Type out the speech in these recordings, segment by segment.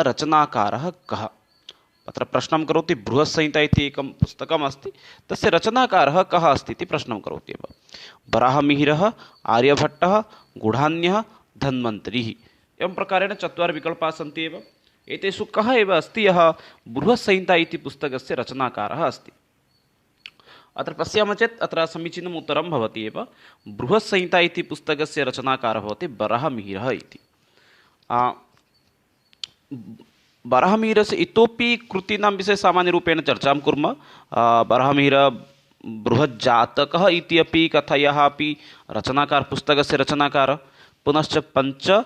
रचनाकारः कः? अत्र प्रश्नं करोति। बृहत्संहिता इति एकं पुस्तकम् अस्ति, तस्य रचनाकारः कः अस्ति इति प्रश्नं करोति एव। वराहमिहिरः, आर्यभट्टः, गूढान्यः, धन्वन्तरिः, एवं प्रकारेण चत्वारः विकल्पाः सन्ति एव। एतेषु कः एव अस्ति यः बृहत्संहिता इति पुस्तकस्य रचनाकारः अस्ति? अत्र पश्यामः चेत् अत्र समीचीनम् उत्तरं भवति एव। बृहत्संहिता इति पुस्तकस्य रचनाकारः भवति वराहमिहिरः इति। वराहमिहिरस्य इतोपि कृतीनां विषये सामान्यरूपेण चर्चां कुर्मः। वराहमिहिरः बृहज्जातकः इति अपि कथायाः अपि रचनाकारः, पुस्तकस्य रचनाकारः। पुनश्च पञ्च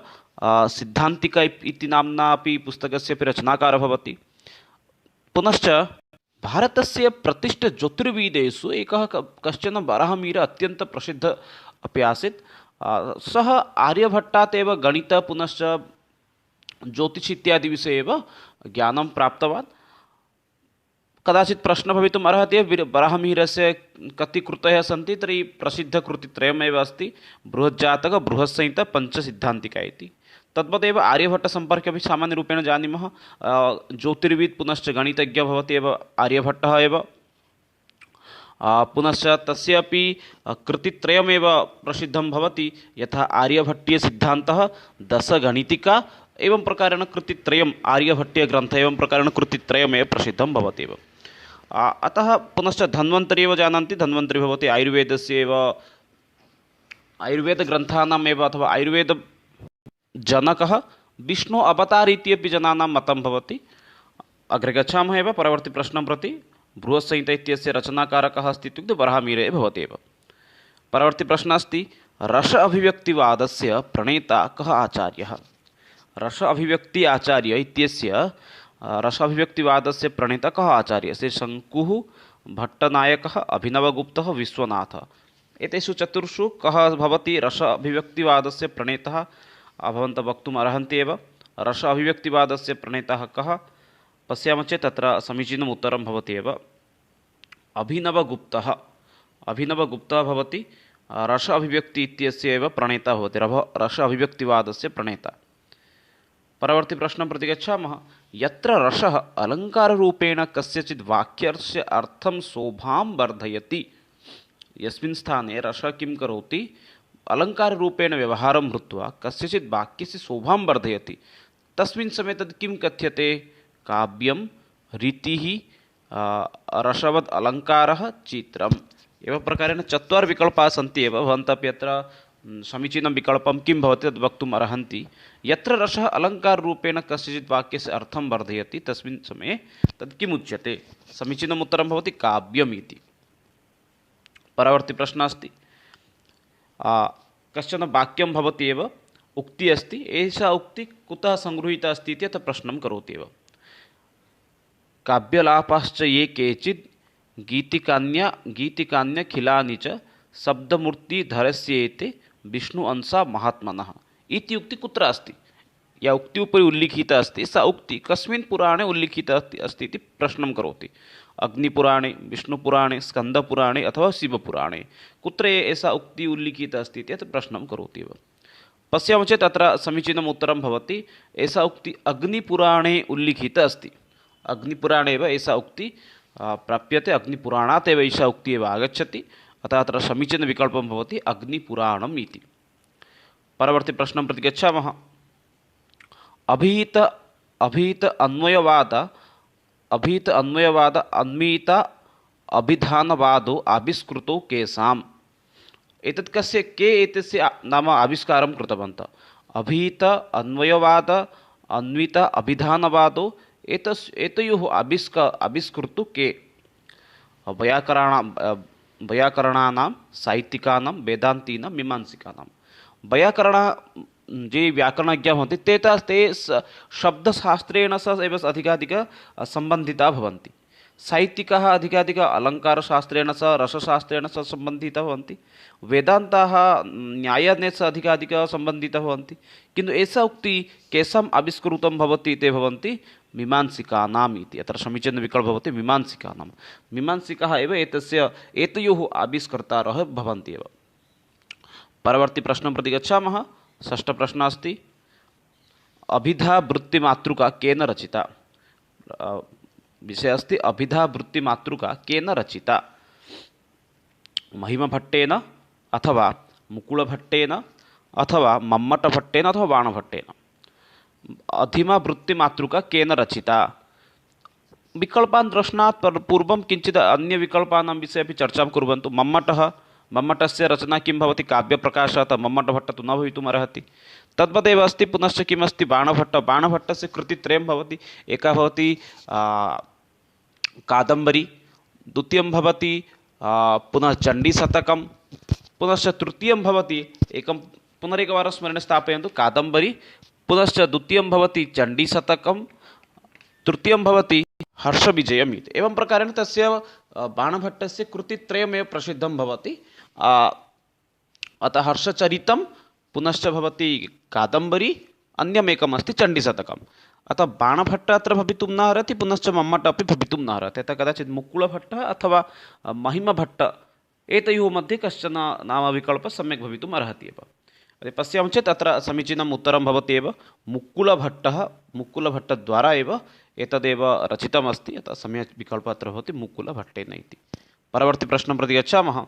सिद्धान्तिका इति नाम्ना अपि पुस्तकस्य अपि रचनाकारः भवति। पुनश्च भारतस्य प्रतिष्ठज्योतिर्विदेषु एकः कश्चन वराहमिहिरः अत्यन्तं प्रसिद्धः अपि आसीत्। सः आर्यभट्टात् एव गणित पुनश्च ज्योतिष इत्यादि विषये एव ज्ञानं प्राप्तवान्। कदाचित् प्रश्नः भवितुम् अर्हति वराहमिहिरस्य कति कृतयः सन्ति, तर्हि प्रसिद्धकृतित्रयमेव अस्ति। बृहज्जातकः, बृहत्संहिता, पञ्चसिद्धान्तिका इति। तद्वदेव आर्यभट्टसम्पर्के अपि सामान्यरूपेण जानीमः। ज्योतिर्विद् पुनश्च गणितज्ञः भवति एव आर्यभट्टः एव। पुनश्च तस्य अपि कृतित्रयमेव प्रसिद्धं भवति, यथा आर्यभट्टीयसिद्धान्तः, दशगणितिका, एवं प्रकारेण कृतित्रयम् आर्यभट्टीयग्रन्थः एवं प्रकारेण कृतित्रयमेव प्रसिद्धं भवति एव। अतः पुनश्च धन्वन्तरि एव जानन्ति। धन्वन्तरि भवति आयुर्वेदस्य एव, आयुर्वेदग्रन्थानाम् एव अथवा आयुर्वेदजनकः। विष्णु अवतार इति अपि जनानां मतं भवति। अग्रे गच्छामः एव परवर्ती प्रश्नं प्रति। बृहत्संहिता इत्यस्य रचनाकारः कः अस्ति इत्युक्ते वराहमिहिरः एव भवति एव। परवर्ती प्रश्नः अस्ति, रस अभिव्यक्तिवादस्य प्रणेता कः आचार्यः? रस अभिव्यक्ति आचार्य इत्यस्य रस अभिव्यक्तिवादस्य प्रणेता कः आचार्यः? से शङ्कुः, भट्टनायकः, अभिनवगुप्तः, विश्वनाथः। एतेषु चतुर्षु कः भवति रस अभिव्यक्तिवादस्य प्रणेता? भवन्तः वक्तुम् अर्हन्ति एव। रस अभिव्यक्तिवादस्य प्रणेता कः? पश्यामः चेत् तत्र समीचीनम् उत्तरं भवति एव। अभिनवगुप्तः। अभिनवगुप्तः भवति रस अभिव्यक्ति इत्यस्य एव प्रणेता भवति, रस अभिव्यक्तिवादस्य प्रणेता। परवर्ती प्रश्नं प्रति गच्छामः। यत्र रसः अलङ्काररूपेण कस्यचित् वाक्यस्य अर्थं शोभां वर्धयति, यस्मिन् स्थाने रसः किं करोति? अलङ्काररूपेण व्यवहारं कृत्वा कस्यचित् वाक्यस्य शोभां वर्धयति, तस्मिन् समये तद् किं कथ्यते? काव्यं, रीतिः, रसवद् अलङ्कारः, चित्रम्। एवं प्रकारेण चत्वारः विकल्पाः सन्ति एव। भवन्तः अपि अत्र समीचीनं विकल्पं किं भवति तद् वक्तुम् अर्हन्ति। यत्र रसः अलङ्काररूपेण कस्यचित् वाक्यस्य अर्थं वर्धयति, तस्मिन् समये तद् किम् उच्यते? समीचीनम् उत्तरं भवति काव्यम् इति। परवर्ती प्रश्नः अस्ति, कश्चन वाक्यं भवति एव, उक्तिः अस्ति, एषा उक्तिः कुतः सङ्गृहीता अस्ति इति अत्र प्रश्नं करोति एव। काव्यलापाश्च ये केचित् गीतिकान्यखिलानि च शब्दमूर्तिधरस्येते विष्णु अंशा महात्मनः इति उक्ति कुत्र अस्ति? या उक्ति उपरि उल्लिखिता अस्ति, सा उक्ति कस्मिन् पुराणे उल्लिखिता अस्ति इति प्रश्नं करोति। अग्निपुराणे, विष्णुपुराणे, स्कन्दपुराणे अथवा शिवपुराणे, कुत्र एषा उक्ति उल्लिखिता अस्ति इति प्रश्नं करोति एव। पश्यामः चेत् अत्र समीचीनम् उत्तरं भवति। एषा उक्ति अग्निपुराणे उल्लिखिता अस्ति। अग्निपुराणे एव एषा उक्ति प्राप्यते। अग्निपुराणात् एव एषा उक्तिः एव आगच्छति। अतः अत्र समीचीनविकल्पं भवति अग्निपुराणम् इति। परवर्ती प्रश्नं प्रति गच्छामः। अभीत अन्वयवाद अन्वित अभिधानवादो आविष्कृतो केषाम्? एतत् कस्य, के एतस्य नाम आविष्कारं कृतवन्तः? अभीत अन्वयवाद अन्वित अभिधानवादो, एतयोः आविष्कृतो के? वैयाकरणानां, साहित्यिकानां, वेदान्तीनां, मीमांसिकानां। वैयाकरणः ये व्याकरणज्ञाः भवन्ति ते शब्दशास्त्रेण सह एव अधिकाधिकं सम्बन्धिताः भवन्ति। साहित्यिकाः अधिकाधिकं अलङ्कारशास्त्रेण सह, रसशास्त्रेण सह सम्बन्धिताः भवन्ति। वेदान्ताः न्यायेन सह अधिकाधिकं सम्बन्धिताः भवन्ति। किन्तु एषा उक्तिः केषाम् आविष्कृतं भवति? ते भवन्ति मीमांसिकानाम् इति। अत्र समीचीनं विकल्पः भवति मीमांसिकानां। मीमांसिकाः एव एतयोः आविष्कर्तारः भवन्ति एव। परवर्ती प्रश्नं प्रति गच्छामः। षष्ठः प्रश्नः अस्ति, अभिधा वृत्तिमातृका केन रचिता? विषय अस्ति अभिधा वृत्तिमातृका केन रचिता? महिमभट्टेन अथवा मुकुलभट्टेन अथवा मम्मटभट्टेन अथवा बाणभट्टेन? अधिमा वृत्तिमातृका केन रचिता? विकल्पान् दर्शनात् पूर्वं किञ्चित् अन्यविकल्पानां विषये अपि चर्चां कुर्वन्तु। मम्मटस्य रचना किं भवति? काव्यप्रकाशः। अतः मम्मटभट्टः तु न भवितुम् अर्हति। तद्वदेव अस्ति पुनश्च किमस्ति? बाणभट्टस्य कृतित्रयं भवति। एकः भवति कादम्बरी, द्वितीयं भवति पुनः चण्डीशतकं, पुनश्च तृतीयं भवति पुनरेकवारं स्मरणे स्थापयन्तु। कादम्बरी, पुनश्च द्वितीयं भवति चण्डीशतकं, तृतीयं भवति हर्षविजयम् इति। एवं प्रकारेण तस्य बाणभट्टस्य कृतित्रयमेव प्रसिद्धं भवति। अतः हर्षचरितं, पुनश्च भवति कादम्बरी, अन्यमेकमस्ति चण्डीशतकम्। अतः बाणभट्टः अत्र भवितुं न अर्हति, पुनश्च मम्मटः अपि भवितुं न अर्हति। अतः कदाचित् मुकुलभट्टः अथवा महिमभट्टः, एतयोः मध्ये कश्चन नामविकल्पः सम्यक् भवितुम् अर्हति एव। यदि पश्यामः चेत् अत्र समीचीनम् उत्तरं भवति एव मुकुलभट्टद्वारा एव एतदेव रचितमस्ति। अतः सम्यक् विकल्पः अत्र भवति मुकुलभट्टेन इति। परवर्ती प्रश्नं प्रति गच्छामः।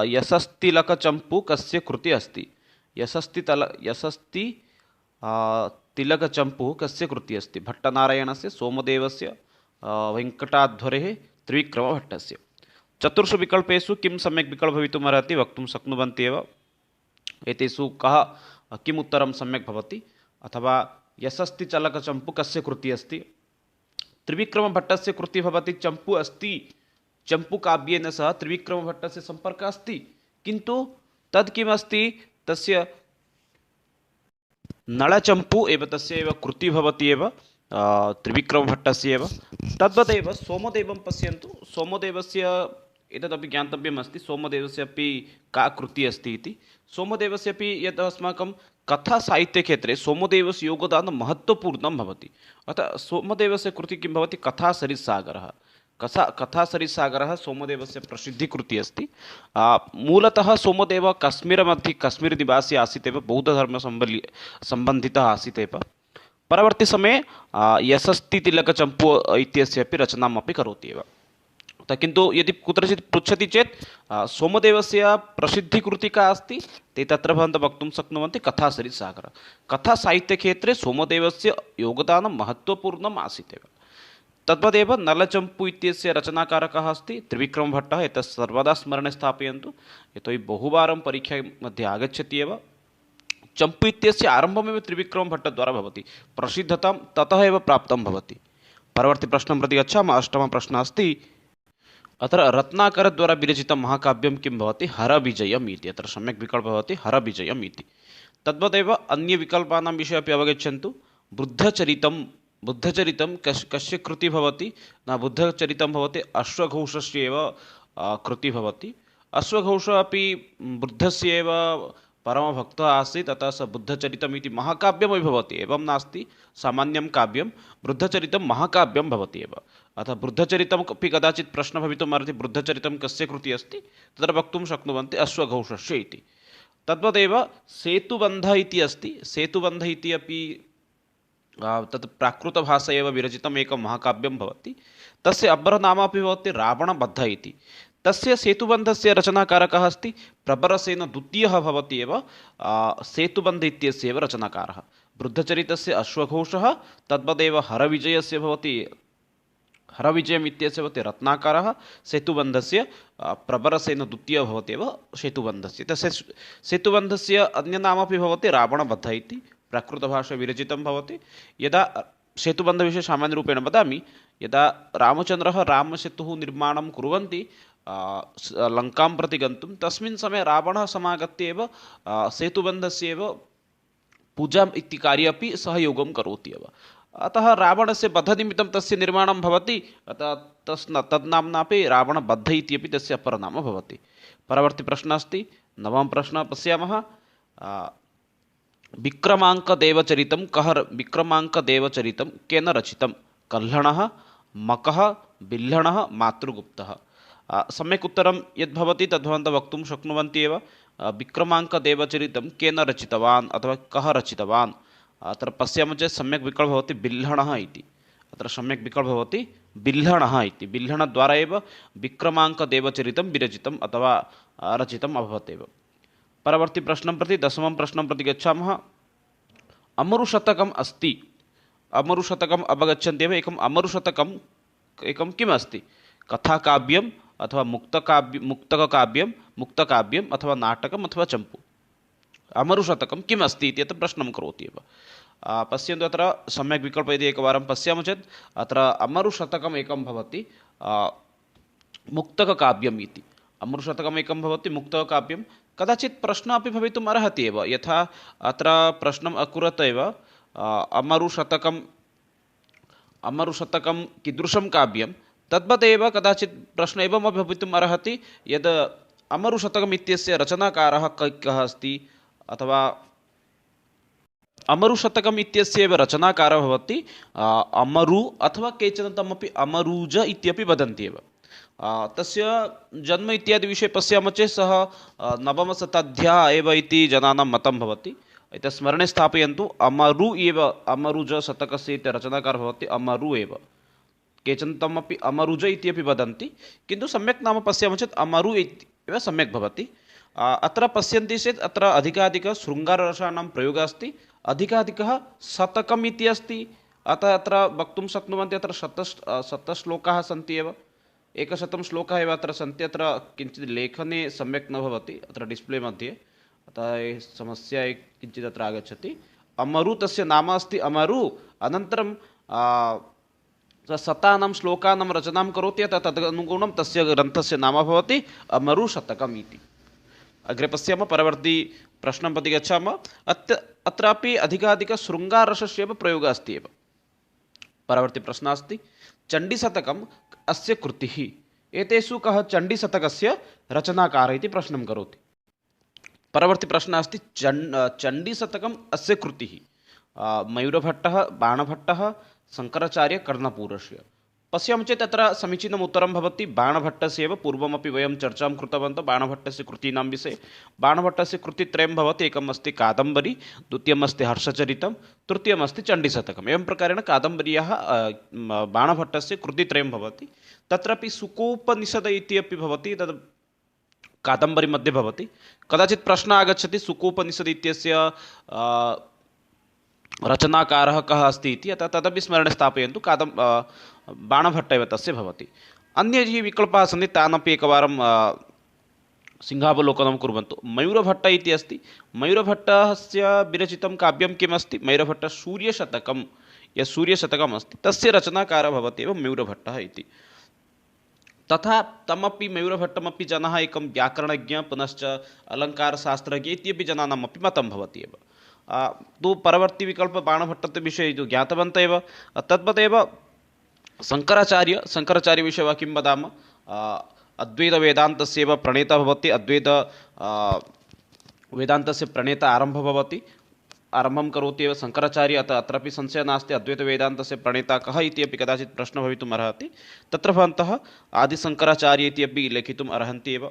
यशस्तिलकचम्पू कस्य कृति अस्ति? तिलकचम्पू कस्य कृति अस्ति? भट्टनारायणस्य, सोमदेवस्य, वेङ्कटाध्वरेः, त्रिविक्रमभट्टस्य। चतुर्षु विकल्पेषु किं सम्यक् विकल्पः भवितुम् अर्हति? वक्तुं शक्नुवन्ति एव। एतेषु किम् उत्तरं सम्यक् भवति? अथवा यशस्तिलकचम्पू कस्य कृति अस्ति? त्रिविक्रमभट्टस्य कृति भवति। चम्पू अस्ति, चम्पूकाव्येन सह त्रिविक्रमभट्टस्य सम्पर्कः अस्ति, किन्तु तद् किमस्ति? तस्य नळचम्पू एव तस्य एव कृति भवति एव, त्रिविक्रमभट्टस्य एव। तद्वदेव सोमदेवं पश्यन्तु। सोमदेवस्य एतदपि ज्ञातव्यमस्ति, सोमदेवस्य अपि का कृतिः अस्ति इति। सोमदेवस्य अपि यत् अस्माकं कथासाहित्यक्षेत्रे सोमदेवस्य योगदानं महत्त्वपूर्णं भवति। अतः सोमदेवस्य कृतिः किं भवति? कथासरित्सागरः। कथासरित्सागरः सोमदेवस्य प्रसिद्धिकृतिः अस्ति। मूलतः सोमदेवः कश्मीरनिवासी आसीत् एव, बौद्धधर्मसम्बन्धितः आसीत् एव। परवर्ती समये यशस्तिलकचम्पू इत्यस्य अपि रचनाम् अपि करोति एव। किन्तु यदि कुत्रचित् पृच्छति चेत् सोमदेवस्य प्रसिद्धिकृतिः का अस्ति, ते तत्र भवन्तः वक्तुं शक्नुवन्ति कथासरित्सागरः। कथासाहित्यक्षेत्रे सोमदेवस्य योगदानं महत्त्वपूर्णम् आसीत् एव। तद्वदेव नलचम्पू इत्यस्य रचनाकारकः अस्ति त्रिविक्रमभट्टः। एतत् सर्वदा स्मरणे स्थापयन्तु, यतोहि बहुवारं परीक्षा मध्ये आगच्छति एव। चम्पू इत्यस्य आरम्भमेव त्रिविक्रमभट्टद्वारा भवति, प्रसिद्धतां ततः एव प्राप्तं भवति। परवर्ती प्रश्नं प्रति गच्छामः। अष्टमः प्रश्नः अस्ति, अत्र रत्नाकरद्वारा विरचितं महाकाव्यं किं भवति? हरविजयम् इति। अत्र सम्यक् विकल्पः भवति हरविजयम् इति। तद्वदेव अन्यविकल्पानां विषये अपि अवगच्छन्तु। बुद्धचरितं कस्य कृतिः भवति? न, बुद्धचरितं भवति अश्वघोषस्य एव कृतिः भवति। अश्वघोषः अपि बुद्धस्य एव परमभक्तः आसीत्, अतः स बुद्धचरितम् इति महाकाव्यमपि भवति। एवं नास्ति सामान्यं काव्यं, बुद्धचरितं महाकाव्यं भवति एव। अतः बुद्धचरितम् अपि कदाचित् प्रश्नः भवितुम् अर्हति, बुद्धचरितं कस्य कृतिः अस्ति? तत्र वक्तुं शक्नुवन्ति अश्वघोषस्य इति। तद्वदेव सेतुबन्धः इति अस्ति। सेतुबन्धः इति अपि तत् प्राकृतभाषा एव विरचितम् एकं महाकाव्यं भवति। तस्य अपरं नाम अपि भवति रावणबद्धः इति। तस्य सेतुबन्धस्य रचनाकारकः अस्ति प्रबरसेन द्वितीयः भवति एव। सेतुबन्ध इत्यस्य एव रचनाकारः। बुद्धचरितस्य अश्वघोषः, तद्वदेव हरविजयम् इत्यस्य भवति रत्नाकारः, सेतुबन्धस्य प्रबरसेन द्वितीयः भवति एव सेतुबन्धस्य। तस्य सेतुबन्धस्य अन्यनामपि भवति रावणबद्धः इति, प्राकृतभाषा विरचितं भवति। यदा सेतुबन्धविषये सामान्यरूपेण वदामि, यदा रामचन्द्रः रामसेतुः निर्माणं कुर्वन्ति लङ्कां प्रति गन्तुं, तस्मिन् समये रावणः समागत्य एव सेतुबन्धस्य एव पूजाम् इति कार्ये अपि सहयोगं करोति एव। अतः रावणस्य वधनिमित्तं तस्य निर्माणं भवति, अतः तद्नाम्नापि रावणबद्ध इत्यपि तस्य अपरनाम भवति। परवर्ती प्रश्नः अस्ति, नवमः प्रश्नः पश्यामः। विक्रमाङ्कदेवचरितं केन रचितं? कल्हणः, मकः, बिल्हणः, मातृगुप्तः। सम्यक् उत्तरं यद्भवति तद्भवन्तः वक्तुं शक्नुवन्ति एव। विक्रमाङ्कदेवचरितं केन रचितवान् अथवा कः रचितवान्। अत्र पश्यामः चेत् सम्यक् विकल्पः भवति बिल्हणः इति। अत्र सम्यक् विकल्पः भवति बिल्हणः इति। बिल्हणद्वारा एव विक्रमाङ्कदेवचरितं विरचितम् अथवा रचितम् अभवत् एव। परवर्ती प्रश्नं प्रति 10मं प्रश्नं प्रति गच्छामः। अमरुशतकम् अस्ति। अमरुशतकम् अवगच्छन्ति एव। एकम् अमरुशतकम् एकं किम् अस्ति? कथाकाव्यम् अथवा मुक्तकाव्यम् अथवा नाटकम् अथवा चम्पू। अमरुशतकं किम् अस्ति इति अत्र प्रश्नं करोति एव। पश्यन्तु अत्र सम्यक् विकल्पः यदि एकवारं पश्यामः चेत् अत्र अमरुशतकम् एकं भवति मुक्तककाव्यम् इति। अमरुशतकम् एकं भवति मुक्तककाव्यं। कदाचित् प्रश्नः अपि भवितुम् अर्हति एव, यथा अत्र प्रश्नम् अकुर्वत् एव अमरुशतकं कीदृशं काव्यं, तद्वदेव कदाचित् प्रश्नः एवमपि भवितुम् अर्हति यद् अमरुशतकम् इत्यस्य रचनाकारः कः अस्ति, अथवा अमरुशतकम् इत्यस्य एव रचनाकारः भवति अमरु, अथवा केचन तमपि अमरूज इत्यपि वदन्ति एव। तस्य जन्म इत्यादि विषये पश्यामः चेत् सः नवमशताब्द्याः एव इति जनानां मतं भवति। एतत् स्मरणे स्थापयन्तु। अमरु एव अमरुजशतकस्य इति रचनाकारः भवति अमरु एव। केचन तमपि अमरुज इति अपि वदन्ति, किन्तु सम्यक् नाम पश्यामः चेत् अमरु इति एव सम्यक् भवति। अत्र पश्यन्ति चेत् अत्र अधिकाधिकशृङ्गाररसानां प्रयोगः अस्ति, अधिकाधिकः शतकम् इति अस्ति। अतः अत्र वक्तुं शक्नुवन्ति अत्र शतश्लोकाः सन्ति एव। 100 श्लोकाः एव अत्र सन्ति। अत्र किञ्चित् लेखने सम्यक् न भवति अत्र डिस्प्ले मध्ये, अतः समस्या किञ्चित् अत्र आगच्छति। अमरु तस्य नाम अस्ति अमरु, अनन्तरं शतानां श्लोकानां रचनां करोति, अतः तदनुगुणं तस्य ग्रन्थस्य नाम भवति अमरुशतकम् इति। अग्रे पश्यामः। परवर्ती प्रश्नं प्रति गच्छामः। अत्रापि अधिकाधिकशृङ्गाररसस्य एव प्रयोगः अस्ति एव। परवर्ती प्रश्नः अस्ति चण्डीशतकम् अस्य कृतिः। एतेषु कः चण्डीशतकस्य रचनाकारः इति प्रश्नं करोति। परवर्ती प्रश्नः अस्ति चण्डीशतकम् अस्य कृतिः। मयूरभट्टः, बाणभट्टः, शङ्कराचार्य, कर्णपूरस्य। पश्यामः चेत् अत्र समीचीनम् उत्तरं भवति बाणभट्टस्य एव। पूर्वमपि वयं चर्चां कृतवन्तः बाणभट्टस्य कृतीनां विषये। बाणभट्टस्य कृतित्रयं भवति। एकम् अस्ति कादम्बरी, द्वितीयम् अस्ति हर्षचरितं, तृतीयम् अस्ति चण्डीशतकम्। एवं प्रकारेण कादम्बर्याः बाणभट्टस्य कृतित्रयं भवति। तत्रापि सुकोपनिषद इति अपि भवति, तद् कादम्बरी मध्ये भवति। कदाचित् प्रश्नः आगच्छति सुकोपनिषद इत्यस्य रचनाकारः कः अस्ति इति, अतः तदपि स्मरणे स्थापयन्तु। बाणभट्ट एव तस्य भवति। अन्ये ये विकल्पाः सन्ति तानपि एकवारं सिंहावलोकनं कुर्वन्तु। मयूरभट्ट इति अस्ति। मयूरभट्टस्य विरचितं काव्यं किम् अस्ति? मयूरभट्ट सूर्यशतकं। यत् सूर्यशतकम् अस्ति तस्य रचनाकारः भवति एव मयूरभट्टः इति। तथा तमपि मयूरभट्टमपि जनाः एकं व्याकरणज्ञ पुनश्च अलङ्कारशास्त्रज्ञ इत्यपि जनानामपि मतं भवति एव। तु परवर्ती विकल्प बाणभट्टस्य विषये ज्ञातवन्तः एव। तद्वदेव शङ्कराचार्यविषये वा किं वदामः? अद्वैतवेदान्तस्य एव प्रणेता भवति। वेदान्तस्य प्रणेता आरम्भः भवति, आरम्भं करोति एव शङ्कराचार्य। अतः अत्रापि संशयः नास्ति अद्वैतवेदान्तस्य प्रणेता कः इति अपि कदाचित् प्रश्नः भवितुम् अर्हति। तत्र भवन्तः आदिशङ्कराचार्य इति अपि लेखितुम् अर्हन्ति एव।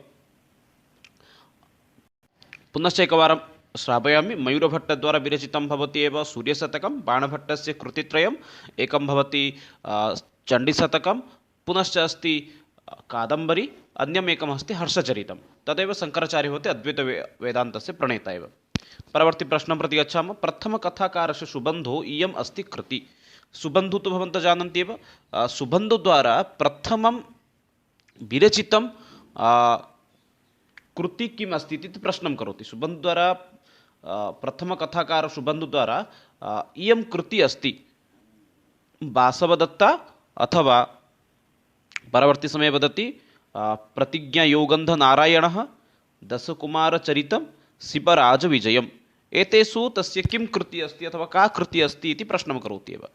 पुनश्च एकवारं श्रावयामि। मयूरभट्टद्वारा विरचितं भवति एव सूर्यशतकं, बाणभट्टस्य कृतित्रयम्, एकं भवति चण्डीशतकं, पुनश्च अस्ति कादम्बरी, अन्यम् एकम् अस्ति हर्षचरितं। तदेव शङ्कराचार्यः भवति अद्वैतवेदान्तस्य प्रणेता एव। परवर्ती प्रश्नं प्रति गच्छामः। प्रथमकथाकारस्य सुबन्धो इयम् अस्ति कृति। सुबन्धु तु भवन्तः जानन्ति एव। सुबन्धुद्वारा प्रथमं विरचितं कृति किम् अस्ति इति प्रश्नं करोति। सुबन्धुद्वारा प्रथमकथाकार सुबन्धुद्वारा इयं कृति अस्ति वासवदत्ता अथवा परवर्ती समये वदति प्रतिज्ञायोगन्धनारायणः, दशकुमारचरितं, शिवराजविजयम्। एतेषु तस्य किं कृति अस्ति अथवा का कृति अस्ति इति प्रश्नं करोति एव।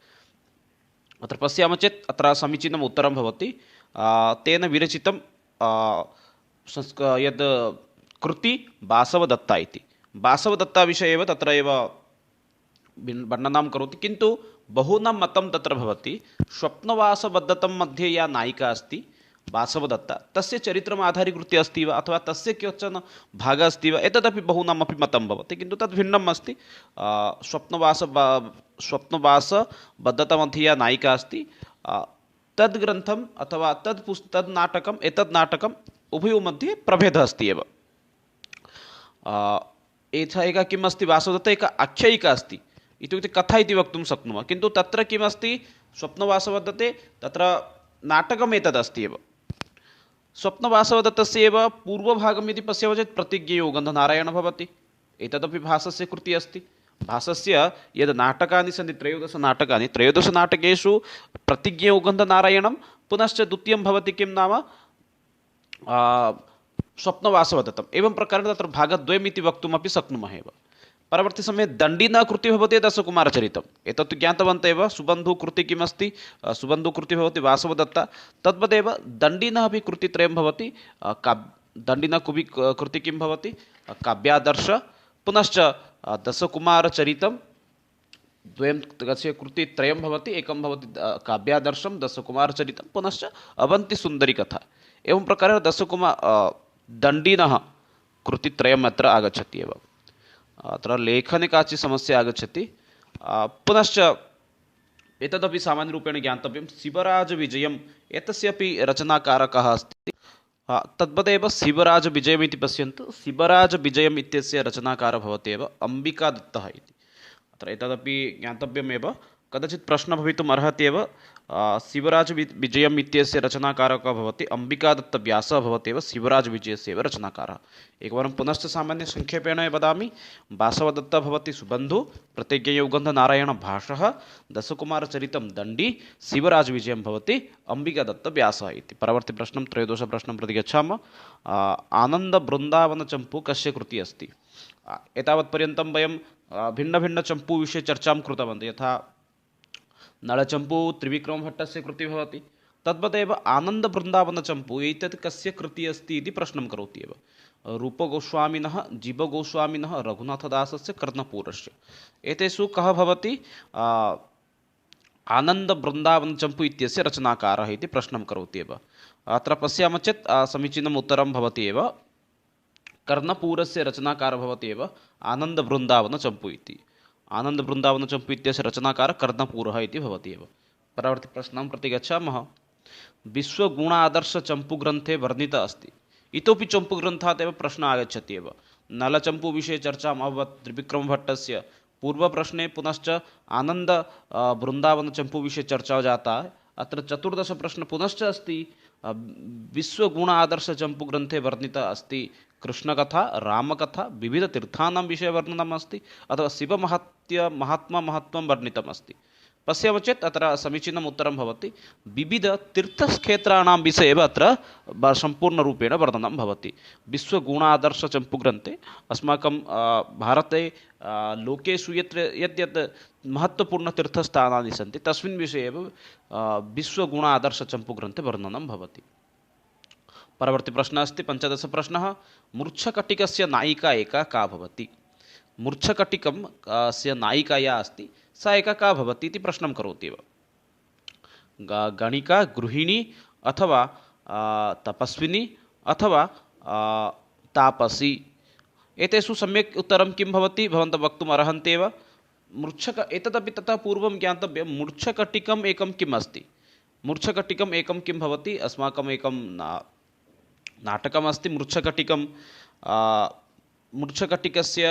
अत्र पश्यामः चेत् अत्र समीचीनम् उत्तरं भवति। तेन विरचितं यद् कृति वासवदत्ता इति। वासवदत्ताविषये एव तत्र एव वर्णनं करोति, किन्तु बहूनां मतं तत्र भवति स्वप्नवासवदत्तं मध्ये या नायिका अस्ति, वासवदत्ता तस्य चरित्रम् आधारीकृत्य अस्ति वा अथवा तस्य केचन भागः अस्ति वा एतदपि बहूनामपि मतं भवति, किन्तु तद् भिन्नम् अस्ति। स्वप्नवासबद्धतामध्ये या नायिका अस्ति तद् ग्रन्थम् अथवा तद् नाटकम् एतद् नाटकम् उभयोः मध्ये प्रभेदः अस्ति एव। एषा एका किम् अस्ति, वासवदत्ता एका आख्यायिका अस्ति, इत्युक्ते कथा इति वक्तुं शक्नुमः, किन्तु तत्र किमस्ति स्वप्नवासवदत्ते तत्र नाटकम् एतदस्ति एव। स्वप्नवासवदत्तस्य एव पूर्वभागम् यदि पश्यामः चेत् प्रतिज्ञेयो गन्धनारायणः भवति, एतदपि भासस्य कृतिः अस्ति। भासस्य यद् नाटकानि सन्ति 13 नाटकानि, 13 नाटकेषु प्रतिज्ञेयो गन्धनारायणं, पुनश्च द्वितीयं भवति किं नाम स्वप्नवासवदत्तम्। एवं प्रकारेण तत्र भागद्वयम् इति वक्तुमपि शक्नुमः एव। परवर्ती समये दण्डिना कृतिः भवति दशकुमारचरितम्, एतत्तु ज्ञातवन्तः एव। सुबन्धुकृतिः किमस्ति, सुबन्धुकृतिः भवति वासवदत्ता, तद्वदेव दण्डिनः अपि कृतित्रयं भवति। दण्डिना कृतिः किं भवति, काव्यादर्श, पुनश्च दशकुमारचरितं, द्वयं तस्य कृतित्रयं भवति। एकं भवति काव्यादर्शं, दशकुमारचरितं, पुनश्च अवन्तिसुन्दरीकथा। एवं प्रकारेण दण्डिनः कृतित्रयम् अत्र आगच्छति एव। अत्र लेखने काचित् समस्या आगच्छति। पुनश्च एतदपि सामान्यरूपेण ज्ञातव्यं, शिवराजविजयम् एतस्यापि रचनाकारकः अस्ति। तद्वदेव शिवराजविजयम् इति पश्यन्तु, शिवराजविजयम् इत्यस्य रचनाकारः भवति एव अम्बिकादत्तः इति। अत्र एतदपि ज्ञातव्यमेव, कदाचित् प्रश्नः भवितुम् अर्हति एव। शिवराजविजयम् इत्यस्य रचनाकारकः भवति अम्बिकादत्तव्यासः भवति एव शिवराजविजयस्य एव रचनाकारः। एकवारं पुनश्च सामान्यसंक्षेपेण वदामि। वासवदत्ता भवति सुबन्धु, प्रतिज्ञेयो गन्धनारायणः भासः, दशकुमारचरितं दण्डी, शिवराजविजयं भवति अम्बिकादत्तव्यासः इति। परवर्ती प्रश्नं 13 प्रश्नं प्रति गच्छामः। आनन्दबृन्दावनचम्पू कस्य कृतिः अस्ति? एतावत्पर्यन्तं वयं भिन्नभिन्नचम्पूविषये चर्चां कृतवन्तः। यथा नळचम्पू त्रिविक्रमभट्टस्य कृतिः भवति, तद्वदेव आनन्दबृन्दावनचम्पू एतत् कस्य कृतिः अस्ति इति प्रश्नं करोति एव। रूपगोस्वामिनः, जीवगोस्वामिनः, रघुनाथदासस्य, कर्णपूरस्य, एतेषु कः भवति आनन्दबृन्दावनचम्पू इत्यस्य रचनाकारः इति प्रश्नं करोति एव। अत्र पश्यामः चेत् समीचीनम् उत्तरं भवति एव। कर्णपूरस्य रचनाकारः भवति एव आनन्दबृन्दावनचम्पू इति। आनन्दबृन्दावनचम्पू इत्यस्य रचनाकारः कर्णपूरः इति भवति एव। परवर्ती प्रश्नं प्रति गच्छामः। विश्वगुणादर्शचम्पूग्रन्थे वर्णितः अस्ति। इतोपि चम्पूग्रन्थात् एव प्रश्नः आगच्छति एव। नलचम्पूविषये चर्चाम् अभवत् त्रिविक्रमभट्टस्य पूर्वप्रश्ने, पुनश्च आनन्द बृन्दावनचम्पूविषये चर्चा जाता। अत्र 14 प्रश्नः पुनश्च अस्ति। विश्वगुण आदर्शचम्पूग्रन्थे वर्णितः अस्ति कृष्णकथा, रामकथा, विविधतीर्थानां विषये वर्णनम् अस्ति, अथवा शिवमहात्म्यं वर्णितम् अस्ति। पश्यामः चेत् अत्र समीचीनम् उत्तरं भवति विविधतीर्थक्षेत्राणां विषये एव अत्र सम्पूर्णरूपेण वर्णनं भवति। विश्वगुणादर्शचम्पूग्रन्थे अस्माकं भारते लोकेषु यत् महत्त्वपूर्णतीर्थस्थानानि सन्ति तस्मिन् विषये एव विश्वगुणादर्शचम्पूग्रन्थे वर्णनं भवति। परवर्ती प्रश्नः अस्ति 15 प्रश्नः। मूर्च्छकटिकस्य नायिका एका का भवति? मूर्च्छकटिकस्य नायिका या अस्ति सा एका का भवति इति प्रश्नं करोति एव। गणिका, गृहिणी, अथवा तपस्विनी, अथवा तापसी, एतेषु सम्यक् उत्तरं किं भवति भवन्तः वक्तुम् अर्हन्ति एव। एतदपि ततः पूर्वं ज्ञातव्यं मूर्च्छकटिकम् एकं किम् अस्ति। मूर्च्छकटिकम् एकं किं भवति, अस्माकम् एकं नाटकमस्ति मूर्च्छकटिकं। मूर्च्छकटिकस्य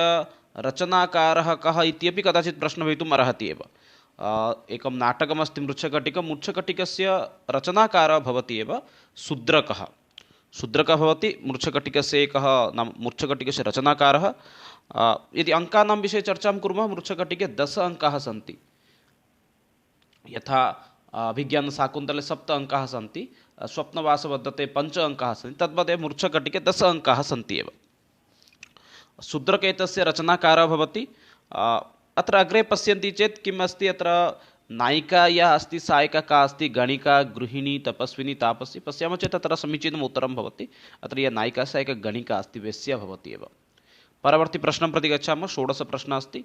रचनाकारः कः इत्यपि कदाचित् प्रश्नः भवितुम् अर्हति एव। एकं नाटकमस्ति मूर्च्छकटिकं, मूर्च्छकटिकस्य रचनाकारः भवति एव शूद्रकः। शूद्रकः भवति मूर्च्छकटिकस्य एकः नाम मूर्च्छकटिकस्य रचनाकारः। यदि अङ्कानां विषये चर्चां कुर्मः, मूर्च्छकटिके 10 अङ्काः सन्ति। यथा अभिज्ञानशाकुन्तले 7 अङ्काः सन्ति, स्वप्नवासवदत्ते 5 अङ्काः सन्ति, तद्वदेव मूर्च्छकटिके 10 अङ्काः सन्ति एव। शूद्रके एतस्य रचनाकारः भवति। अत्र अग्रे पश्यन्ति चेत् किम् अस्ति, अत्र नायिका या अस्ति सा एका का अस्ति, गणिका, गृहिणी, तपस्विनी, तापसी। पश्यामः चेत् अत्र समीचीनम् उत्तरं भवति। अत्र या नायिका सा एका गणिका अस्ति, वेश्या भवति एव। परवर्ती प्रश्नं प्रति गच्छामः। 16 प्रश्नः अस्ति।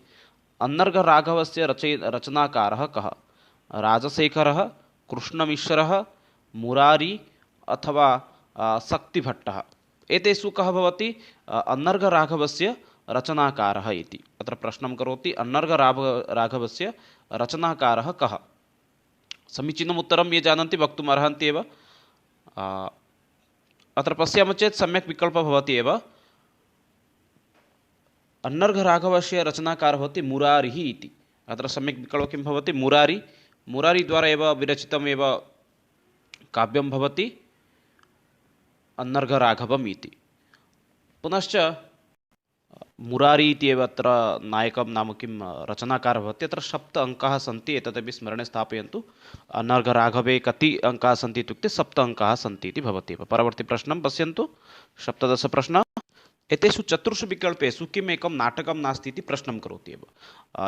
अन्नर्घराघवस्य रचनाकारः कः? राजशेखरः, कृष्णमिश्रः, मुरारी, अथवा शक्तिभट्टः एतेषु कः भवति अन्नर्घराघवस्य रचनाकारः इति। अत्र प्रश्नं करोति अन्नर्घराघवस्य रचनाकारः कः। समीचीनम् उत्तरं ये जानन्ति वक्तुम् अर्हन्ति एव। अत्र पश्यामः चेत् सम्यक् विकल्पः भवति एव। अन्नर्घराघवस्य रचनाकारः भवति मुरारिः इति। अत्र सम्यक् विकल्पः किं भवति मुरारी। मुरारी द्वारा एव विरचितम् एव काव्यं भवति अन्नर्घराघवम् इति। पुनश्च मुरारी इति एव अत्र नायकं नाम किं रचनाकारः भवति। अत्र 7 अङ्काः सन्ति, एतदपि स्मरणे स्थापयन्तु। अन्नर्घराघवे कति अङ्काः सन्ति इत्युक्ते 7 अङ्काः सन्ति इति भवति एव। परवर्ती प्रश्नं पश्यन्तु, 17 प्रश्नः। एतेषु 4 विकल्पेषु किम् एकं नाटकं नास्ति इति प्रश्नं करोति एव।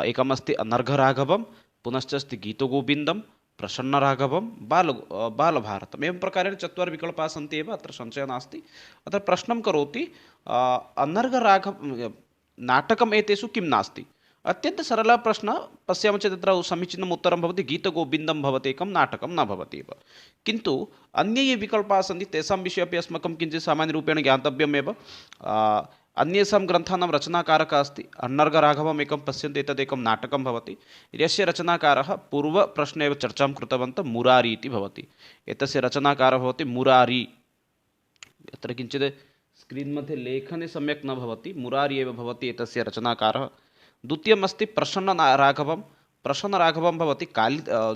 एकमस्ति अन्नर्घराघवं, पुनश्च अस्ति गीतगोविन्दं, प्रसन्नराघवं, बालभारतम्। एवं प्रकारेण 4 विकल्पाः सन्ति एव, अत्र संशयः नास्ति। अत्र प्रश्नं करोति अन्नर्घराघव नाटकम् एतेषु किं नास्ति। अत्यन्तसरलः प्रश्नः। पश्यामः चेत् तत्र समीचीनम् उत्तरं भवति गीतगोविन्दं भवति, एकं नाटकं न भवति एव। किन्तु अन्ये ये विकल्पाः सन्ति तेषां विषये अपि अस्माकं किञ्चित् सामान्यरूपेण ज्ञातव्यमेव। अन्येषां ग्रन्थानां रचनाकारः अस्ति अन्नर्घराघवम् एकं पश्यन्तु, एतदेकं नाटकं भवति। यस्य रचनाकारः पूर्वप्रश्ने एव चर्चां कृतवन्तः मुरारी इति भवति। एतस्य रचनाकारः भवति मुरारी। अत्र किञ्चित् स्क्रीन् मध्ये लेखने सम्यक् न भवति, मुरारी एव भवति एतस्य रचनाकारः। द्वितीयम् अस्ति प्रसन्नराघवं। प्रसन्नराघवं भवति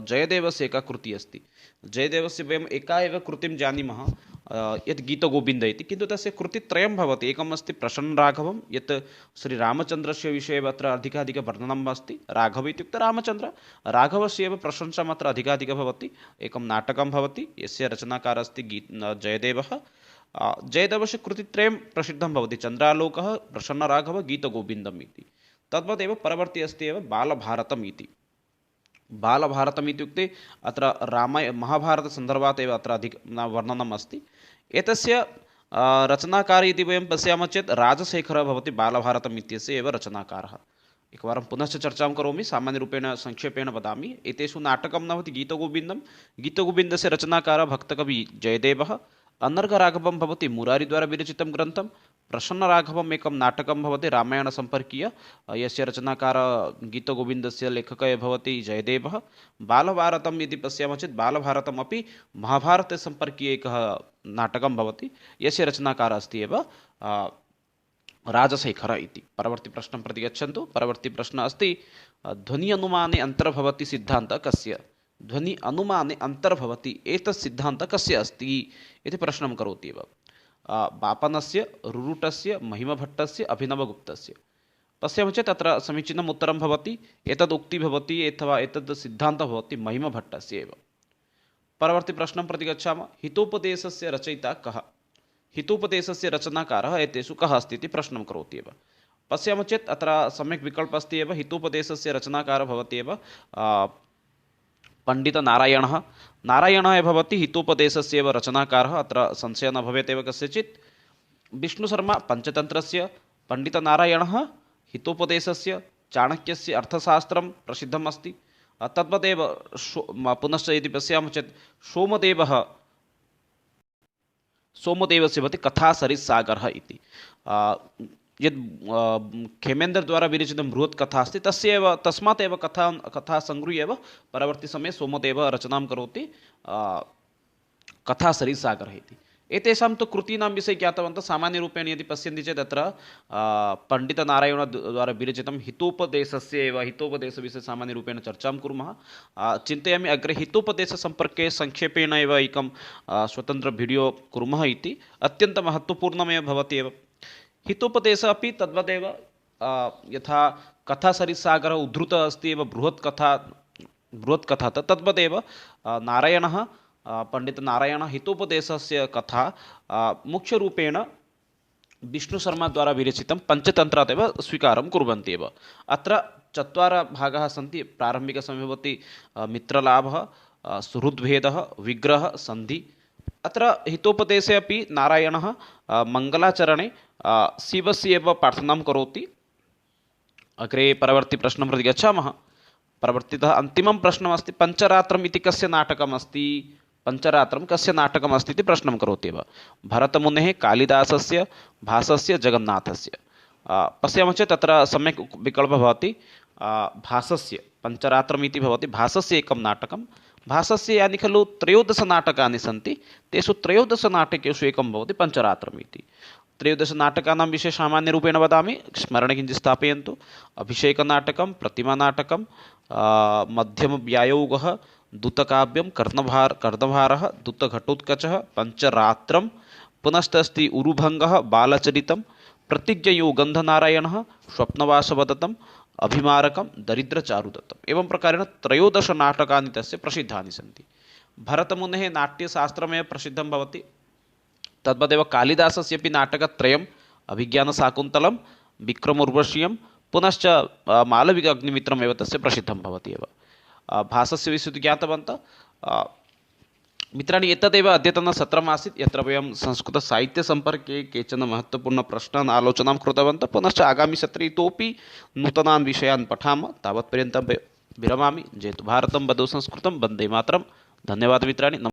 जयदेवस्य एका कृतिः अस्ति। जयदेवस्य वयम् एका एव कृतिं जानीमः यत् गीतगोविन्द इति, किन्तु तस्य कृतित्रयं भवति। एकम् अस्ति प्रसन्नराघवं, यत् श्रीरामचन्द्रस्य विषये एव अत्र अधिकाधिकवर्णनम् अस्ति। राघव इत्युक्ते रामचन्द्र, राघवस्य एव प्रशंसाम् अत्र अधिकाधिकं भवति। एकं नाटकं भवति, यस्य रचनाकारः अस्ति जयदेवः। जयदेवस्य कृतित्रयं प्रसिद्धं भवति, चन्द्रालोकः, प्रसन्नराघवः, गीतगोविन्दम् इति। तद्वदेव परवर्ती अस्ति एव बालभारतम् इति। बालभारतम् इत्युक्ते अत्र महाभारतसन्दर्भात् एव अत्र वर्णनम् अस्ति। एतस्य रचनाकारी इति वयं पश्यामः चेत् राजशेखरः भवति बालभारतम् इत्यस्य एव रचनाकारः। एकवारं पुनश्च चर्चां करोमि, सामान्यरूपेण संक्षेपेण वदामि। एतेषु नाटकं न भवति गीतगोविन्दं। गीतगोविन्दस्य रचनाकारः भक्तकवि जयदेवः। अन्नर्घराघवं भवति मुरारीद्वारा विरचितं ग्रन्थं। प्रसन्नराघवम् एकं नाटकं भवति रामायणसम्पर्कीय, यस्य रचनाकारः गीतगोविन्दस्य लेखकः भवति जयदेवः। बालभारतं यदि पश्यामः चेत् बालभारतमपि महाभारतसम्पर्कीय एकः नाटकं भवति, यस्य रचनाकारः अस्ति एव राजशेखरः इति। परवर्ती प्रश्नं प्रति गच्छन्तु। परवर्ती प्रश्नः अस्ति ध्वनि अनुमाने अन्तर्भवति सिद्धान्तः कस्य। ध्वनि अनुमाने अन्तर्भवति एतत् सिद्धान्तः कस्य अस्ति इति प्रश्नं करोति एव। बापनस्य, रुरुटस्य, महिमभट्टस्य, अभिनवगुप्तस्य। पश्यामः चेत् अत्र समीचीनम् उत्तरं भवति, एतद् उक्तिः भवति अथवा एतद् सिद्धान्तः भवति महिमभट्टस्य एव। परवर्ती प्रश्नं प्रति गच्छामः। हितोपदेशस्य रचयिता कः। हितोपदेशस्य रचनाकारः एतेषु कः अस्ति इति प्रश्नं करोति एव। पश्यामः चेत् अत्र सम्यक् विकल्पः अस्ति एव। हितोपदेशस्य रचनाकारः भवति एव पण्डितनारायणः। नारायणः भवति हितोपदेशस्य एव रचनाकारः, अत्र संशयः न भवेत् एव कस्यचित्। विष्णुशर्मा पञ्चतन्त्रस्य, पण्डितनारायणः हितोपदेशस्य, चाणक्यस्य अर्थशास्त्रं प्रसिद्धम् अस्ति। तद्वदेव पुनश्च यदि पश्यामः चेत् सोमदेवस्य भवति कथासरित्सागरः इति। यद् खेमेन्द्रद्वारा विरचितं बृहत्कथा अस्ति तस्मात् एव कथा सङ्गृह्य एव परवर्ती समये सोमदेवः रचनां करोति कथासरित्सागरः इति। एतेषां तु कृतीनां विषये ज्ञातवन्तः। सामान्यरूपेण यदि पश्यन्ति चेत् अत्र पण्डितनारायणद्वारा विरचितं हितोपदेशविषये सामान्यरूपेण चर्चां कुर्मः। चिन्तयामि अग्रे हितोपदेशसम्पर्के संक्षेपेण एव एकं स्वतन्त्र वीडियो कुर्मः इति। अत्यन्तमहत्त्वपूर्णमेव भवति एव। हितोपदेशः अपि तद्वदेव यथा कथासरित्सागरः उद्धृतः अस्ति एव बृहत्कथा तद्वदेव नारायणः पण्डितनारायणः हितोपदेशस्य कथा मुख्यरूपेण विष्णुशर्माद्वारा विरचितं पञ्चतन्त्रात् एव स्वीकारं कुर्वन्ति एव। अत्र 4 भागाः सन्ति। प्रारम्भिकसमये भवति मित्रलाभः, सुहृद्भेदः, विग्रहः, सन्धि। अत्र हितोपदेशे अपि नारायणः मङ्गलाचरणे शिवस्य एव प्रार्थनां करोति। अग्रे परवर्ती प्रश्नं प्रति गच्छामः। परवर्तितः अन्तिमं प्रश्नमस्ति पञ्चरात्रम् इति कस्य नाटकम् अस्ति। पञ्चरात्रं कस्य नाटकमस्ति इति प्रश्नं करोति एव। भरतमुनेः, कालिदासस्य, भासस्य, जगन्नाथस्य। पश्यामः चेत् तत्र सम्यक् विकल्पः भवति भासस्य। पञ्चरात्रम् इति भवति भासस्य एकं नाटकं। भासस्य यानि खलु 13 नाटकानि सन्ति, तेषु 13 नाटकेषु एकं भवति पञ्चरात्रम् इति। 13 नाटकानां विषये सामान्यरूपेण वदामि, स्मरणे किञ्चित् स्थापयन्तु। अभिषेकनाटकं, प्रतिमानाटकं, मध्यमव्यायोगः, दूतकाव्यं, कर्णभारः, दूतघटोत्कचः, पञ्चरात्रं, पुनश्च अस्ति उरुभङ्गः, बालचरितं, प्रतिज्ञयो गन्धनारायणः, स्वप्नवासवदत्तम्, अभिमारकं, दरिद्रचारुदत्तम्। एवं प्रकारेण 13 नाटकानि तस्य प्रसिद्धानि सन्ति। भरतमुनेः नाट्यशास्त्रमेव प्रसिद्धं भवति। तद्वदेव कालिदासस्यपि नाटकत्रयम्, अभिज्ञानशाकुन्तलं, विक्रमोर्वशीयं, पुनश्च मालविकाग्निमित्रमेव तस्य प्रसिद्धं भवति एव। भासस्य विषये ज्ञातवन्तः मित्राणि। एतदेव अद्यतनसत्रम् आसीत्, यत्र वयं संस्कृतसाहित्यसम्पर्के केचन महत्त्वपूर्णप्रश्नान् आलोचनां कृतवन्तः। पुनश्च आगामिसत्रे इतोपि नूतनान् विषयान् पठामः। तावत्पर्यन्तं विरमामि। जयतु भारतं, वदतु संस्कृतं, वन्दे मातरं। धन्यवादः मित्राणि।